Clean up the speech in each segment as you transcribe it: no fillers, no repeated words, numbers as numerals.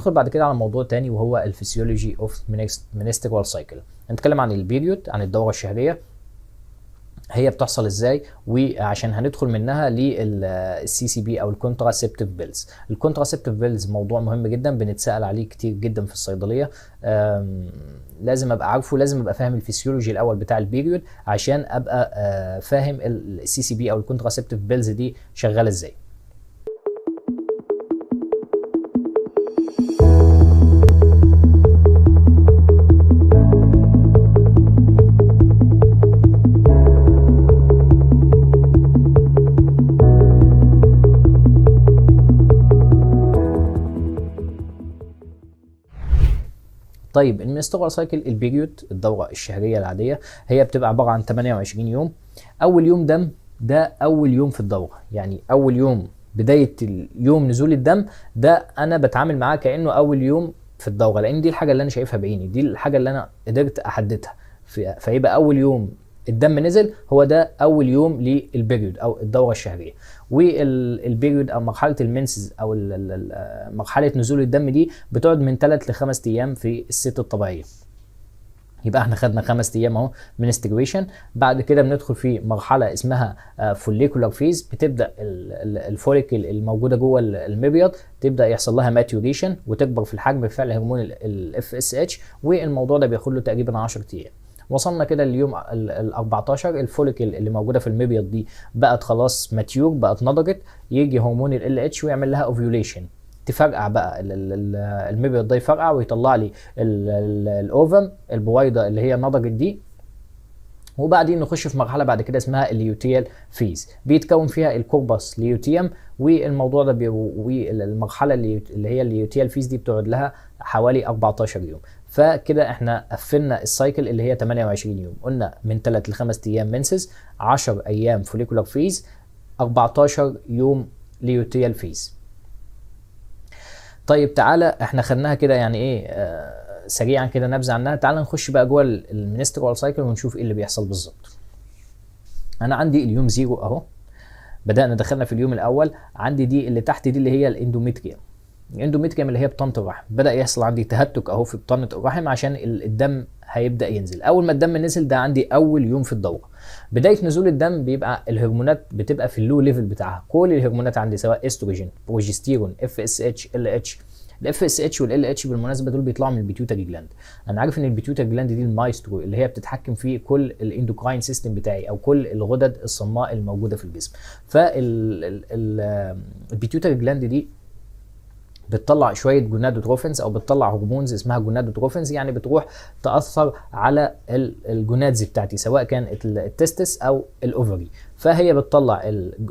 هندخل بعد كده على موضوع تاني وهو الفسيولوجي اوف منسترال سايكل. هنتكلم عن البيريود، عن الدوره الشهريه، هي بتحصل ازاي، وعشان هندخل منها للسي سي بي او الكونتراسيبتيف بيلز. الكونتراسيبتيف بيلز موضوع مهم جدا بنتسال عليه كتير جدا في الصيدليه، لازم ابقى عارفه، لازم ابقى فاهم الفسيولوجي الاول بتاع البيريود عشان ابقى فاهم السي سي بي او الكونتراسيبتيف بيلز دي شغاله ازاي. طيب المنسترال سايكل، البيريود، الدوره الشهريه العاديه، هي بتبقى عباره عن 28 يوم. اول يوم دم ده اول يوم في الدوره، يعني اول يوم بدايه يوم نزول الدم ده انا بتعامل معاه كانه اول يوم في الدوره، لان دي الحاجه اللي انا شايفها بعيني، دي الحاجه اللي انا قدرت احددها. فيبقى اول يوم الدم نزل هو ده اول يوم للبيريود او الدوره الشهريه. والبيريود او مرحله المنسز او مرحله نزول الدم دي بتقعد من 3 ل 5 ايام في الست الطبيعيه. يبقى احنا خدنا 5 ايام اهو منستريشن. بعد كده بندخل في مرحله اسمها فوليكولار فيز، بتبدا الفوليكل الموجوده جوه المبيض تبدا يحصل لها ماتيوريشن وتكبر في الحجم بفعل هرمون الاف اس اتش، والموضوع ده بياخد له تقريبا 10 ايام. وصلنا كده لليوم ال 14، الفوليكل اللي موجوده في المبيض دي بقت خلاص ماتيور، بقت نضجت، يجي هرمون ال اتش ويعمل لها اوفيوليشن، تفرقع بقى المبيض ده، يفرقع ويطلع لي الاوفم، البويضه اللي هي نضجت دي. وبعدين نخش في مرحله بعد كده اسمها اليوتيال فيز، بيتكون فيها الكوربس ليوتيوم، والموضوع ده والمرحله اللي هي اليوتيال فيز دي بتقعد لها حوالي 14 يوم. فكده احنا قفلنا السايكل اللي هي 28 يوم، قلنا من 3 ل 5 ايام منسز، 10 ايام فوليكولار فيز، 14 يوم ليوتيال فيز. طيب تعالى احنا خدناها كده يعني ايه سريعا كده نبذه عنها. تعالى نخش بقى جوه المنسترال سايكل ونشوف ايه اللي بيحصل بالظبط. انا عندي اليوم 0 اهو، بدانا دخلنا في اليوم الاول. عندي دي اللي تحت دي اللي هي الاندوميتريوم، الاندوميتريوم اللي هي بطانه الرحم. بدا يحصل عندي تهتك اهو في بطانه الرحم عشان الدم هيبدا ينزل. اول ما الدم نزل ده عندي اول يوم في الدوره. بدايه نزول الدم بيبقى الهرمونات بتبقى في اللو ليفل بتاعها، كل الهرمونات عندي سواء استروجين، بروجستيرون، اف اس اتش، ال اتش. الاف اس اتش والال اتش بالمناسبه دول بيطلعوا من البيتيوتري جلاند. انا عارف ان البيتيوتري جلاند دي المايسترو اللي هي بتتحكم في كل الاندوكراين سيستم بتاعي او كل الغدد الصماء الموجوده في الجسم. فالبيتيوتري جلاند دي بتطلع شويه جونادوتروفينز او بتطلع هرمونز اسمها جونادوتروفينز، يعني بتروح تاثر على الجونادز بتاعتي سواء كانت التستس او الاوفري. فهي بتطلع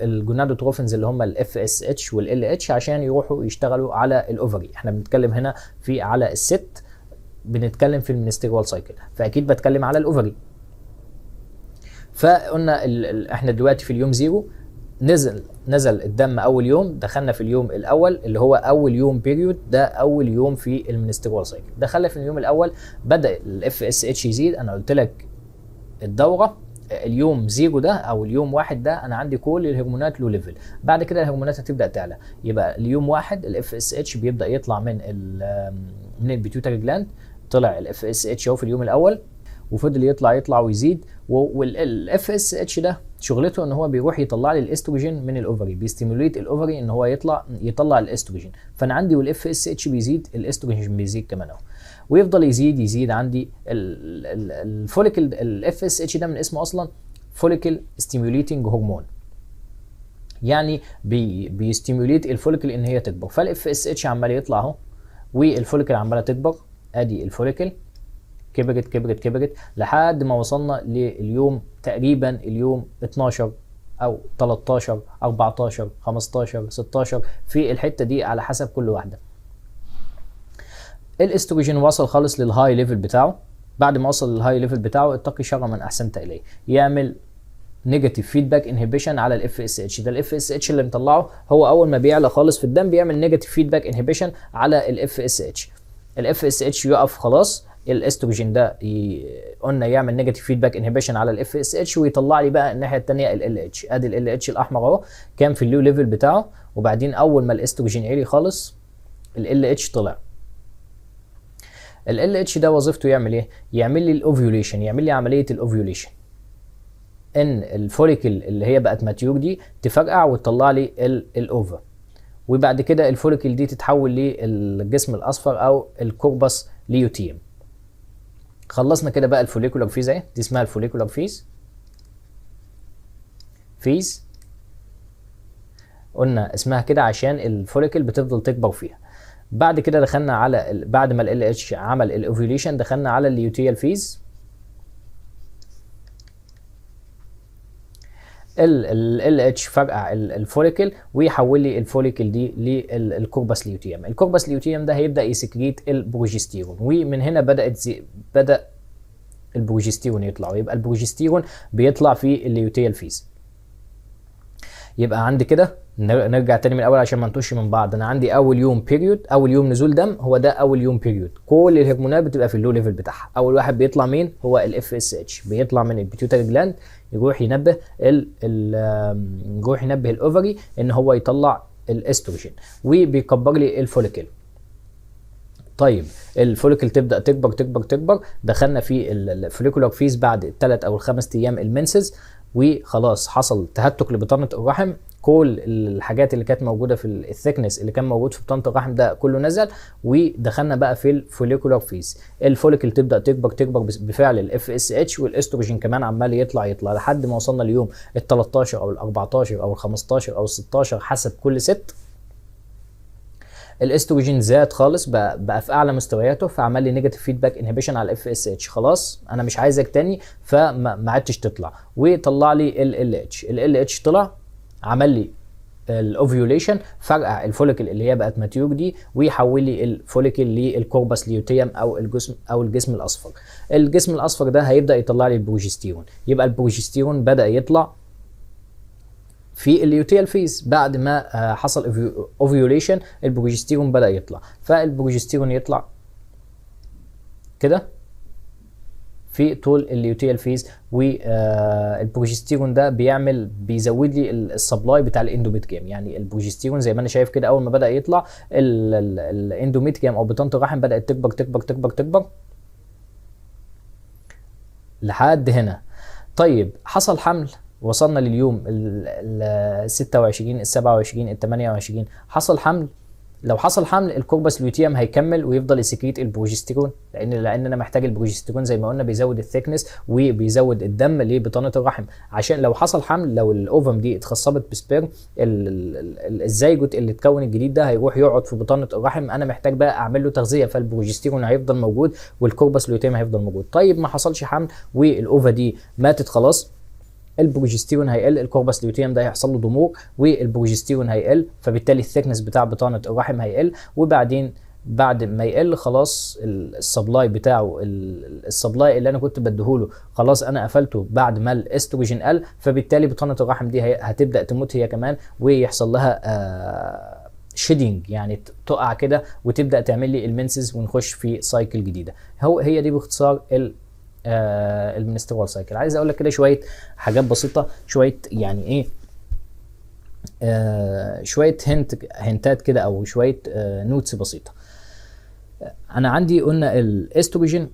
الجونادوتروفينز اللي هم الاف اس اتش والال اتش عشان يروحوا يشتغلوا على الاوفري. احنا بنتكلم هنا في على الست، بنتكلم في المنسترال سايكل، فاكيد بتكلم على الاوفري. فقلنا احنا دلوقتي في اليوم 0، نزل الدم اول يوم، دخلنا في اليوم الاول اللي هو اول يوم بيريود، ده اول يوم في المنسترال سايكل. دخلنا في اليوم الاول بدا الاف اس اتش يزيد. انا قلت لك الدوره اليوم 0 ده او اليوم 1 ده انا عندي كل الهرمونات لو ليفل، بعد كده الهرمونات هتبدا تعلى. يبقى اليوم 1 الاف اس اتش بيبدا يطلع من البيتيوتري جلاند، طلع الاف اس اتش اهو في اليوم الاول وفضل يطلع ويزيد. والاف اس اتش ده شغلته ان هو بيروح يطلع لي الاستروجين من الاوفري، بيستيموليت الاوفري ان هو يطلع الاستروجين. فانا عندي والاف اس اتش بيزيد الاستروجين بيزيد كمان اهو، ويفضل يزيد عندي الفوليكل. الاف اس اتش ده من اسمه اصلا فوليكل ستيموليتنج هرمون، يعني بيستيموليت الفوليكل ان هي تكبر. فالاف اس اتش عمال يطلع اهو والفوليكل عماله تكبر. ادي الفوليكل كبرت لحد ما وصلنا لليوم تقريبا اليوم 12 او 13 14 15 16 في الحته دي على حسب كل واحده. الاستروجين وصل خالص للهاي ليفل بتاعه. بعد ما وصل للهاي ليفل بتاعه اتقي شر من احسنت اليه، يعمل نيجاتيف فيدباك انهبيشن على الاف اس اتش. ده الاف اس اتش اللي مطلعه هو اول ما بيعلى خالص في الدم بيعمل نيجاتيف فيدباك انهبيشن على الاف اس اتش. الاف اس اتش يقف خلاص، الاستروجين ده قلنا يعمل نيجاتيف فيدباك انهبيشن على الاف اس اتش ويطلع لي بقى الناحيه الثانيه ال اتش. ادي ال اتش الاحمر اهو كان في اللو ليفل بتاعه، وبعدين اول ما الاستروجين عالي خالص ال اتش طلع. ال اتش ده وظيفته يعمل ايه؟ يعمل لي الاوفيوليشن، يعمل لي عمليه الاوفيوليشن، ان الفوليكل اللي هي بقت ماتيور دي تفرقع وتطلع لي الاوفر، وبعد كده الفوليكل دي تتحول للجسم الاصفر او الكوربس ليوتيم. خلصنا كده بقى الفوليكولار فيز اهي، دي اسمها الفوليكولار فيز قلنا اسمها كده عشان الفوليكل بتفضل تكبر فيها. بعد كده دخلنا على بعد ما ال اتش عمل الاوفيوليشن دخلنا على اليوتيال فيز. ال اتش فرقع الفوليكل ويحول لي الفوليكل دي للكوربس ليوتيوم. الكوربس ليوتيوم ده هيبدا يسكريت البروجستيرون، ومن هنا بدا البروجستيرون يطلع، ويبقى البروجستيرون بيطلع في اليوتيال فيز. يبقى عندي كده نرجع تاني من الاول عشان ما نتوش من بعض. انا عندي اول يوم بيريود، اول يوم نزول دم، هو ده اول يوم بيريود. كل الهرمونات بتبقى في اللو ليفل بتاعها. اول واحد بيطلع مين؟ هو الاف اس اتش، بيطلع من البيتيوتري جلاند يروح ينبه يروح ينبه الاوفري ان هو يطلع الاستروجين وبيكبر لي الفوليكل. طيب الفوليكل تبدا تكبر تكبر تكبر، دخلنا في الفوليكولار فيز بعد الثلاث او الخمس ايام المنسز، وخلاص حصل تهتك لبطانه الرحم. كل الحاجات اللي كانت موجوده في الثيكنس اللي كان موجود في بطانه الرحم ده كله نزل، ودخلنا بقى في الفوليكولار فيز. الفوليكل تبدا تكبر تكبر بفعل الاف اس اتش، والاستروجين كمان عمال يطلع لحد ما وصلنا اليوم ال 13 او ال 14 او ال 15 او ال 16 حسب كل ست. الاستروجين زاد خالص، بقى في اعلى مستوياته، فعمل لي نيجاتيف فيدباك انهبيشن على الاف اس اتش. خلاص انا مش عايزك تاني، فما عدتش تطلع، وطلع لي ال اتش. ال اتش طلع عمل لي الاوفيوليشن، فرقع الفوليكل اللي هي بقت ماتيور دي، ويحول لي الفوليكل للكوربس ليوتيوم او الجسم الاصفر. الجسم الاصفر ده هيبدا يطلع لي البروجستيرون. يبقى البروجستيرون بدا يطلع في اليوتيال فيز بعد ما حصل اوفيوليشن. البروجستيرون بدا يطلع، فالبروجستيرون يطلع كده في طول اليوتيال فيز، والبروجستيرون ده بيزود لي السبلاي بتاع الاندوميتريوم. يعني البروجستيرون زي ما انا شايف كده اول ما بدا يطلع الاندوميتريوم او بطانه الرحم بدات تكبر تكبر تكبر تكبر لحد هنا. طيب حصل حمل، وصلنا لليوم ال 26 ال 27 ال 28 حصل حمل. لو حصل حمل الكوربس لوتيوم هيكمل ويفضل يسكريت البروجستيرون، لان انا محتاج البروجستيرون زي ما قلنا بيزود الثيكنس وبيزود الدم لبطانه الرحم. عشان لو حصل حمل، لو الاوفم دي اتخصبت بسبيرم، الزيجوت اللي اتكون الجديد ده هيروح يقعد في بطانه الرحم، انا محتاج بقى اعمل له تغذيه، فالبروجستيرون هيفضل موجود والكوربس لوتيوم هيفضل موجود. طيب ما حصلش حمل والاوفا دي ماتت خلاص، البروجستيرون هيقل، الكوربس لوتيوم ده هيحصل له ضمور والبروجستيرون هيقل، فبالتالي الثيكنس بتاع بطانه الرحم هيقل. وبعدين بعد ما يقل خلاص السبلاي بتاعه، السبلاي اللي انا كنت بديهوله خلاص انا قفلته بعد ما الاستروجين قل، فبالتالي بطانه الرحم دي هتبدا تموت هي كمان، ويحصل لها شيدنج، يعني تقع كده وتبدا تعمل لي المنسز ونخش في سايكل جديده. هي دي باختصار المنسترول سايكل. عايز اقول لك كده شويه حاجات بسيطه، شويه يعني ايه شويه هنتات كده او شويه نوتس بسيطه. انا عندي قلنا الاستروجين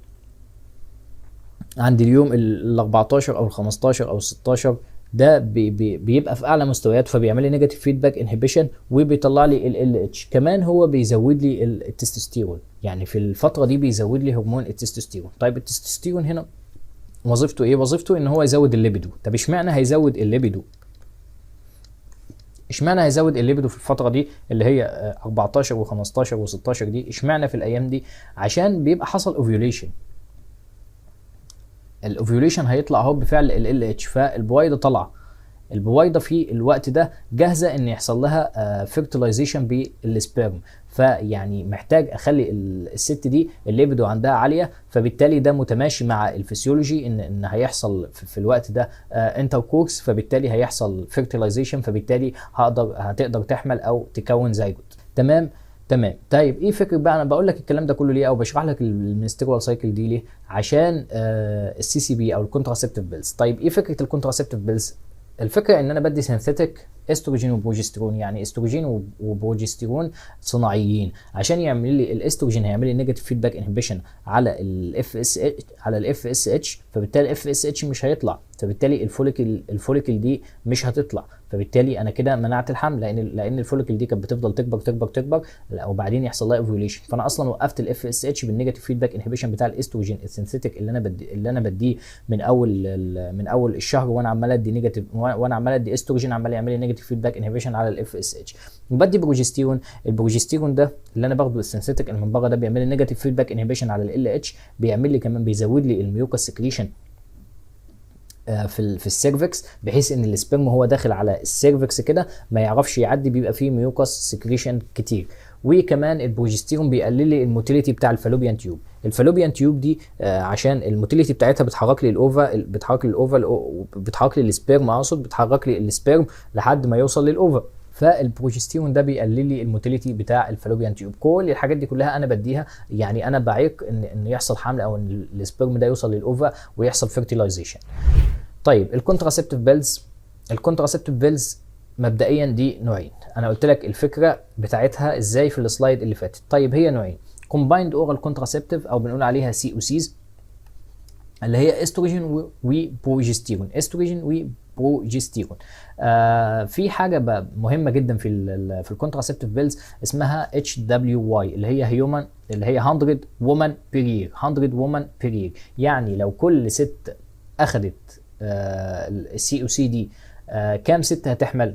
عندي اليوم ال 14 او ال 15 او ال 16 ده بيبقى في اعلى مستويات، فبيعمل لي نيجاتيف فيدباك انهبيشن وبيطلع لي ال اتش. كمان هو بيزود لي التستوستيرون، يعني في الفتره دي بيزود لي هرمون التستوستيرون. طيب التستوستيرون هنا وظيفته ايه؟ وظيفته ان هو يزود الليبيدو. طب اشمعنى هيزود الليبيدو؟ اشمعنى هيزود الليبيدو في الفتره دي اللي هي 14 و15 و16 دي؟ اشمعنى في الايام دي؟ عشان بيبقى حصل اوفيوليشن. الاوفيوليشن هيطلع اهو بفعل ال اتش، فالبويضه طالعه. البويضه في الوقت ده جاهزه ان يحصل لها فيرتلايزيشن بالسبيرم، فيعني محتاج اخلي الست دي الليبيدو عندها عاليه، فبالتالي ده متماشي مع الفسيولوجي ان هيحصل في الوقت ده انتركورس، فبالتالي هيحصل فيرتلايزيشن، فبالتالي هتقدر تحمل او تكون زيجوت. تمام. طيب ايه فكره بقى؟ انا بقول لك الكلام ده كله ليه او بشرح لك المنسترول سايكل دي ليه؟ عشان السي سي بي او الكونتراسبتيف بيلز. طيب ايه فكره الكونتراسبتيف بيلز؟ الفكره ان انا بدي سينثيتك استروجين وبروجسترون، يعني استروجين وبروجسترون صناعيين. عشان يعمل لي الاستروجين هيعمل لي نيجاتيف فيدباك انهبيشن على الاف اس اتش، فبالتالي الاف اس اتش مش هيطلع، فبالتالي الفوليكل دي مش هتطلع، فبالتالي انا كده منعت الحمل، لان الفوليكل دي كانت بتفضل تكبر تكبر تكبر وبعدين يحصل لها اوفيوليشن. فانا اصلا وقفت الاف اس اتش بالنيجاتيف فيدباك انهبيشن بتاع الاستروجين السنسيتيك اللي انا بديه من اول الشهر، وانا عمال ادي نيجاتيف، وانا عمال ادي استروجين عمال يعمل لي نيجاتيف فيدباك انهبيشن على الاف اس اتش. وبدي بروجستيرون، البروجستيرون ده اللي انا باخده السنسيتيك اللي من بره ده بيعمل لي نيجاتيف فيدباك انهبيشن على ال اتش، بيعمل لي كمان بيزود لي الميوكس سكريشن في السيرفكس، بحيث ان السبرم هو داخل على السيرفكس كده ما يعرفش يعدي، بيبقى فيه ميوكس سكريشن كتير. وكمان البروجستيرون بيقلل لي الموتيليتي بتاع الفالوبيان تيوب. الفالوبيان تيوب دي عشان الموتيليتي بتاعتها بتحرك لي الاوفا، بتحرك لي السبرم، اقصد بتحرك لي السبرم لحد ما يوصل للاوفا. فالبروجستيرون ده بيقلل لي الموتيليتي بتاع الفالوبيان تيوب. كل الحاجات دي كلها انا بديها، يعني انا بعيق ان يحصل حمل او ان السبرم ده يوصل للاوفا ويحصل فيرتيلايزيشن. طيب الكونتراسبتيف بيلز مبدئيا دي نوعين، انا قلت لك الفكره بتاعتها ازاي في السلايد اللي فاتت. طيب هي نوعين، كومبايند اورال كونتراسبتيف او بنقول عليها سي او سيز، اللي هي استروجين وبروجستيرون، في حاجه مهمه جدا في الكونتراسبتيف بيلز اسمها اتش دبليو واي، اللي هي 100 وومن بير يير. يعني لو كل ست اخذت السي او سي دي، كام ست هتحمل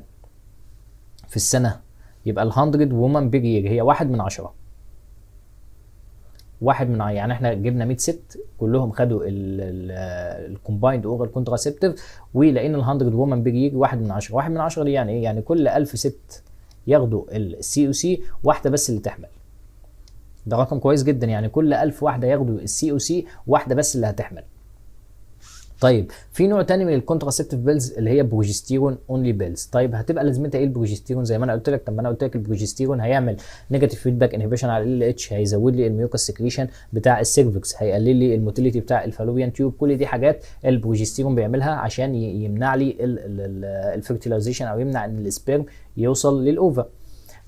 في السنه؟ يبقى ال 100 وومن بير يير هي 1 من 10. يعني احنا جبنا 100 ست كلهم خدوا الكومبايند اورال كونتراسبتيف، ولقينا ال 100 وومن بير يير 1 من 10. 1 من 10 دي يعني ايه؟ يعني كل 1000 ست ياخدوا السي او سي واحده بس اللي تحمل. ده رقم كويس جدا، يعني كل 1000 واحده ياخدوا السي او سي واحده بس اللي هتحمل. طيب في نوع تاني من الكونتراسبتيف بيلز اللي هي بروجستيرون اونلي بيلز. طيب هتبقى لازمتها ايه البروجستيرون؟ زي ما انا قلت لك، طب ما انا قلت لك البروجستيرون هيعمل نيجاتيف فيدباك انهبيشن على ال اتش، هيزود لي الميوكس سكريشن بتاع السيرفكس، هيقلل لي الموتيليتي بتاع الفالوبيان تيوب. كل دي حاجات البروجستيرون بيعملها عشان يمنع لي الفيرتيلايزيشن او يمنع ان السبيرم يوصل للاوفا.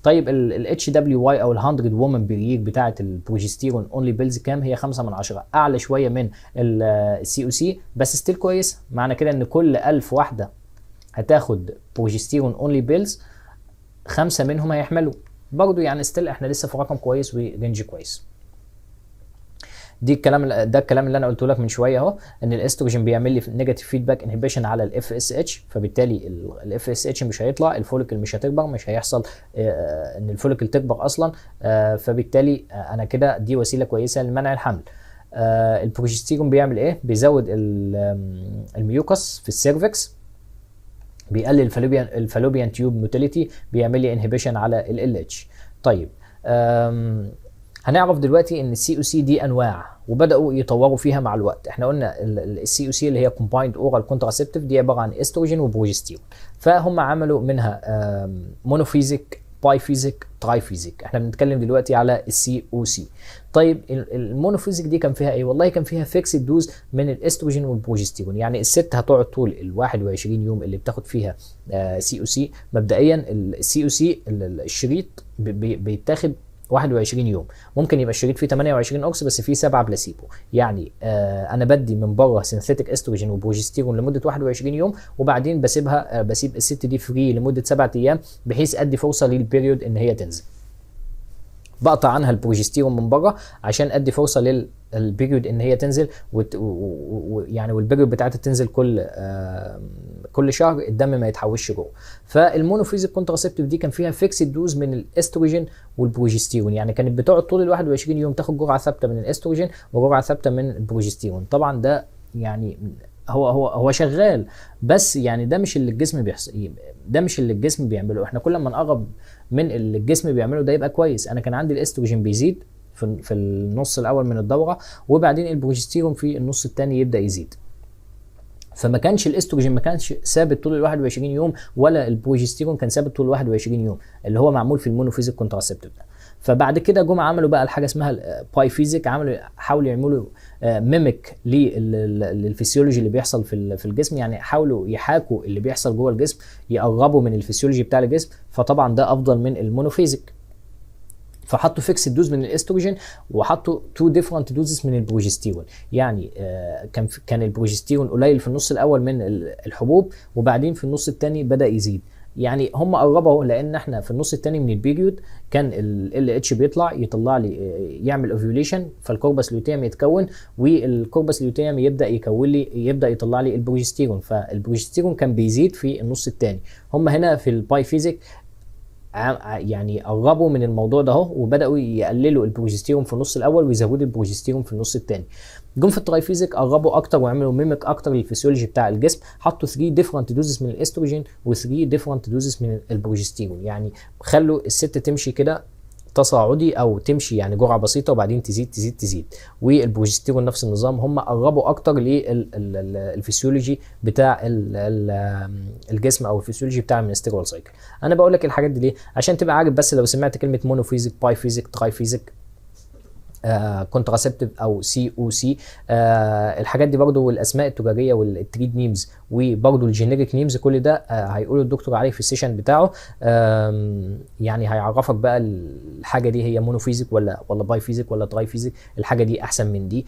طيب ال HWY او ال 100 وومن بير يير بتاعه البروجستيرون اونلي بيلز كام؟ هي 5 من 10، اعلى شويه من السي او سي، بس ستيل كويس. معنى كده ان كل 1000 واحده هتاخد بروجستيرون اونلي بيلز 5 منهم هيحملوا برضه، يعني ستيل احنا لسه في رقم كويس ورينج كويس. ده الكلام اللي انا قلته لك من شويه اهو، ان الاستروجين بيعمل لي نيجاتيف فيدباك انهبيشن على الاف اس اتش، فبالتالي الاف اس اتش مش هيطلع، الفوليكل مش هتكبر، مش هيحصل ان الفوليكل تكبر اصلا، فبالتالي انا كده دي وسيله كويسه لمنع الحمل. البروجستيرون بيعمل ايه؟ بيزود الميوكس في السيرفكس، بيقلل الفالوبيان تيوب موتيليتي، بيعمل لي انهبيشن على ال اتش. طيب هنعرف دلوقتي ان السي او سي دي انواع وبداوا يطوروا فيها مع الوقت. احنا قلنا السي او سي اللي هي كومبايند اورال كونتراسبتيف دي عباره عن استروجين وبروجستيرون، فهم عملوا منها مونوفيزيك، بايفيزيك، ترايفيزيك. احنا بنتكلم دلوقتي على السي او سي. طيب المونوفيزيك دي كان فيها ايه؟ والله كان فيها فيكسد دوز من الاستروجين والبروجستيرون، يعني الست هتقعد طول ال 21 يوم اللي بتاخد فيها سي او سي. مبدئيا السي او سي الشريط بيتاخد 21 يوم، ممكن يبقى الشريط فيه 28 قرص بس فيه 7 بلاسيبو، يعني انا بدي من بره سينثيتيك استروجين وبروجستيرون لمده 21 يوم، وبعدين بسيب الست دي فري لمده 7 ايام بحيث ادي فرصه للبيريود ان هي تنزل. بقطع عنها البروجستيرون من بره عشان ادي فرصه للبيريود ان هي تنزل، يعني والبيريود بتاعتها تنزل كل شهر، الدم ما يتحوش جوه. فالمونوفيزيك كونتراسبتيف دي كان فيها فيكسد دوز من الاستروجين والبروجستيرون، يعني كانت بتقعد طول ال 21 يوم تاخد جرعه ثابته من الاستروجين وجرعه ثابته من البروجستيرون. طبعا ده يعني هو شغال، بس يعني ده مش اللي الجسم بيحصل، ده مش اللي الجسم بيعمله. احنا كل ما نقرب من اللي الجسم بيعمله ده يبقى كويس. انا كان عندي الاستروجين بيزيد في النص الاول من الدوره، وبعدين البروجستيرون في النص الثاني يبدا يزيد، فما كانش الاستروجين ما كانش ثابت طول ال 21 يوم، ولا البروجستيرون كان ثابت طول ال 21 يوم اللي هو معمول في المونوفيزيك كونتراسبتيف ده. فبعد كده جم عملوا بقى الحاجه اسمها الباي فيزيك، حاولوا يعملوا ميميك للفسيولوجي اللي بيحصل في الجسم، يعني حاولوا يحاكوا اللي بيحصل جوه الجسم، يقربوا من الفسيولوجي بتاع الجسم، فطبعا ده افضل من المونوفيزيك. فحطوا فيكس دوز من الاستروجين، وحطوا تو ديفرنت دوزز من البروجستيرون. يعني كان البروجستيرون قليل في النص الاول من الحبوب، وبعدين في النص الثاني بدا يزيد. يعني هم قربوا، لان احنا في النص الثاني من البيريود كان ال اتش يطلع لي يعمل اوفيوليشن، فالكوربس لوتيوم يتكون، والكوربس لوتيوم يبدا يطلع لي البروجستيرون، فالبروجستيرون كان بيزيد في النص الثاني. هم هنا في الباي فيزيك يعني قربوا من الموضوع ده اهو، وبداوا يقللوا البروجستيرون في النص الاول ويزودوا البروجستيرون في النص الثاني. جم في الترايفيزيك قربوا اكتر وعملوا ميميك اكتر للفسيولوجي بتاع الجسم، حطوا 3 ديفرنت دوزز من الاستروجين و3 ديفرنت دوزز من البروجستيرون. يعني خلوا الست تمشي كده تصاعدي او تمشي يعني جرعه بسيطه وبعدين تزيد تزيد تزيد، والبروجستيرون نفس النظام. هم قربوا اكتر للفسيولوجي بتاع الجسم او الفسيولوجي بتاع المنسترول سايكل. انا بقول لك الحاجات دي ليه؟ عشان تبقى عارف، بس لو سمعت كلمه مونوفيزيك، باي فيزيك، تراي فيزيك، كونتراسبتيف او سي او سي، الحاجات دي برضو، والاسماء التجاريه والتريد نيمز وبرضو الجينيريك نيمز، كل ده هيقولوا الدكتور عليه في السيشن بتاعه. يعني هيعرفك بقى الحاجه دي هي مونوفيزيك ولا باي فيزيك ولا تراي فيزيك، الحاجه دي احسن من دي.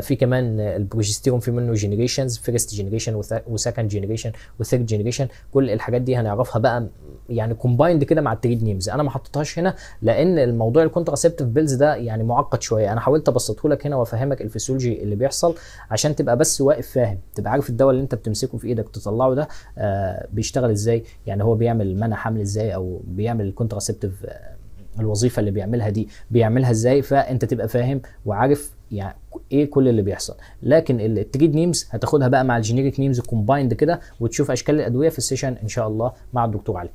في كمان البروجستيرون في منه جينيريشنز، فيرست جينيريشن وسكند جينيريشن وثيرد جينيريشن، كل الحاجات دي هنعرفها بقى يعني كومبايند كده مع التريد نيمز. انا ما حطيتهاش هنا لان الموضوع الكونتراسبتيف بيلز ده يعني معقد شويه، انا حاولت ابسطه لك هنا وافهمك الفسيولوجي اللي بيحصل عشان تبقى بس واقف فاهم، تبقى عارف الدواء اللي انت بتمسكه في ايدك تطلعه ده بيشتغل ازاي، يعني هو بيعمل منع حمل ازاي، او بيعمل الكونتراسبتيف الوظيفه اللي بيعملها دي بيعملها ازاي، فانت تبقى فاهم وعارف يعني ايه كل اللي بيحصل. لكن التريد نيمز هتاخدها بقى مع الجينيريك نيمز كومبايند كده، وتشوف اشكال الادويه في السيشن ان شاء الله مع الدكتور علي.